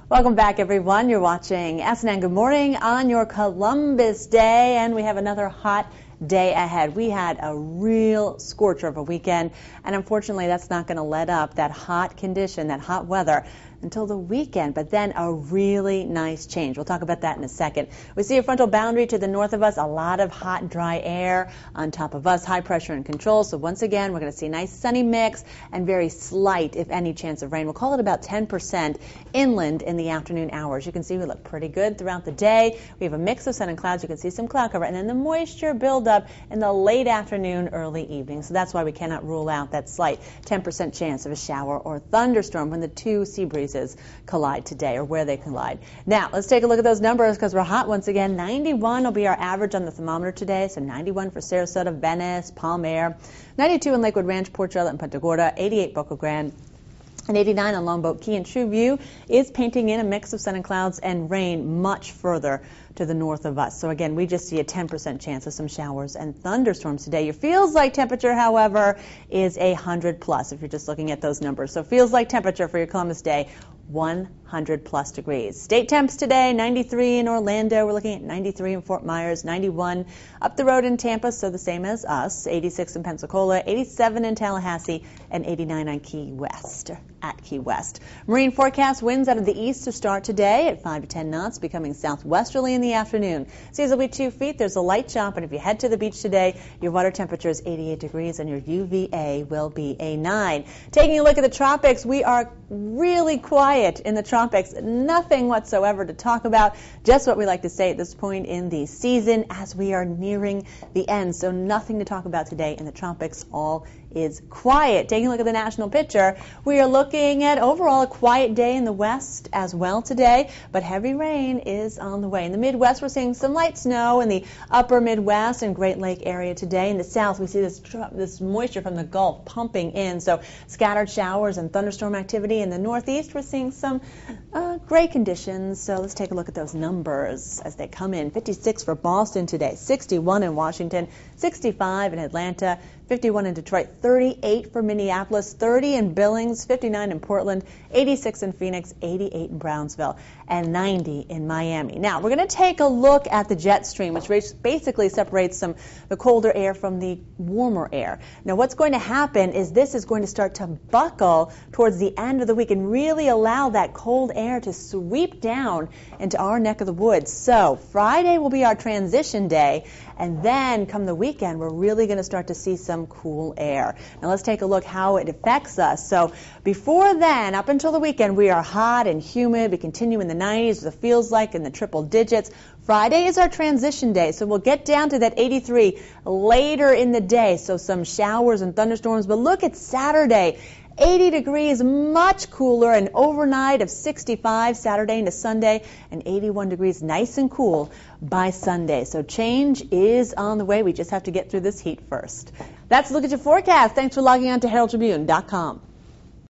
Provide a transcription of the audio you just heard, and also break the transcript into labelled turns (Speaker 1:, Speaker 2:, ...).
Speaker 1: Welcome back, everyone. You're watching SNN Good Morning on your Columbus Day, and we have another hot day ahead. We had a real scorcher of a weekend, and unfortunately that's not going to let up, that hot condition, that hot weather, until the weekend, but then a really nice change. We'll talk about that in a second. We see a frontal boundary to the north of us, a lot of hot and dry air on top of us, high pressure and control. So once again, we're going to see a nice sunny mix and very slight, if any, chance of rain. We'll call it about 10% inland in the afternoon hours. You can see we look pretty good throughout the day. We have a mix of sun and clouds. You can see some cloud cover, and then the moisture buildup in the late afternoon, early evening. So that's why we cannot rule out that slight 10% chance of a shower or thunderstorm when the two sea breezes collide today, or where they collide. Now, let's take a look at those numbers because we're hot once again. 91 will be our average on the thermometer today, so 91 for Sarasota, Venice, Palm Air, 92 in Lakewood Ranch, Port Charlotte, and Punta Gorda, 88 Boca Grande, and 89 on Longboat Key. And True View is painting in a mix of sun and clouds and rain much further to the north of us. So again, we just see a 10% chance of some showers and thunderstorms today. Your feels like temperature, however, is 100 plus if you're just looking at those numbers. So feels like temperature for your Columbus Day, 100 plus degrees. State temps today, 93 in Orlando. We're looking at 93 in Fort Myers, 91 up the road in Tampa, so the same as us, 86 in Pensacola, 87 in Tallahassee, and 89 on Key West, at Key West. Marine forecast winds out of the east to start today at 5 to 10 knots, becoming southwesterly in the afternoon. Seas will be 2 feet. There's a light chop, and if you head to the beach today, your water temperature is 88 degrees, and your UVA will be a 9. Taking a look at the tropics, we are really quiet in the tropics. Nothing whatsoever to talk about. Just what we like to say at this point in the season as we are nearing the end. So nothing to talk about today in the tropics. All is quiet. Taking a look at the national picture, we are looking at overall a quiet day in the west as well today, but heavy rain is on the way. In the Midwest, we're seeing some light snow in the upper Midwest and Great Lake area today. In the south, we see this moisture from the Gulf pumping in, so scattered showers and thunderstorm activity. In the Northeast, we're seeing some gray conditions, so let's take a look at those numbers as they come in. 56 for Boston today, 61 in Washington, 65 in Atlanta, 51 in Detroit, 38 for Minneapolis, 30 in Billings, 59 in Portland, 86 in Phoenix, 88 in Brownsville, and 90 in Miami. Now, we're going to take a look at the jet stream, which basically separates the colder air from the warmer air. Now, what's going to happen is this is going to start to buckle towards the end of the week and really allow that cold air to sweep down into our neck of the woods. So, Friday will be our transition day, and then come the weekend, we're really going to start to see some cool air. Now let's take a look how it affects us. So before then, up until the weekend, we are hot and humid. We continue in the 90s, it feels like in the triple digits. Friday is our transition day, so we'll get down to that 83 later in the day. So some showers and thunderstorms, but look at Saturday. 80 degrees, much cooler, an overnight of 65 Saturday into Sunday, and 81 degrees, nice and cool by Sunday. So change is on the way. We just have to get through this heat first. That's a look at your forecast. Thanks for logging on to Herald-Tribune.com.